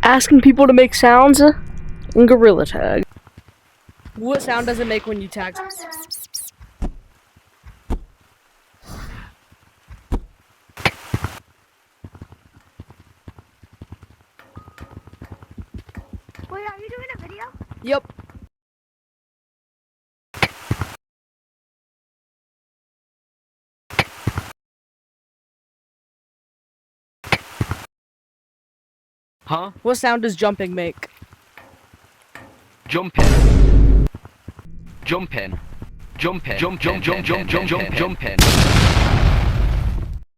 Asking people to make sounds in Gorilla Tag. What sound does it make when you tag? Wait, are you doing a video? Yep. Huh? What sound does jumping make? Jumping. Jumping. Jumping. Jump. Jumping.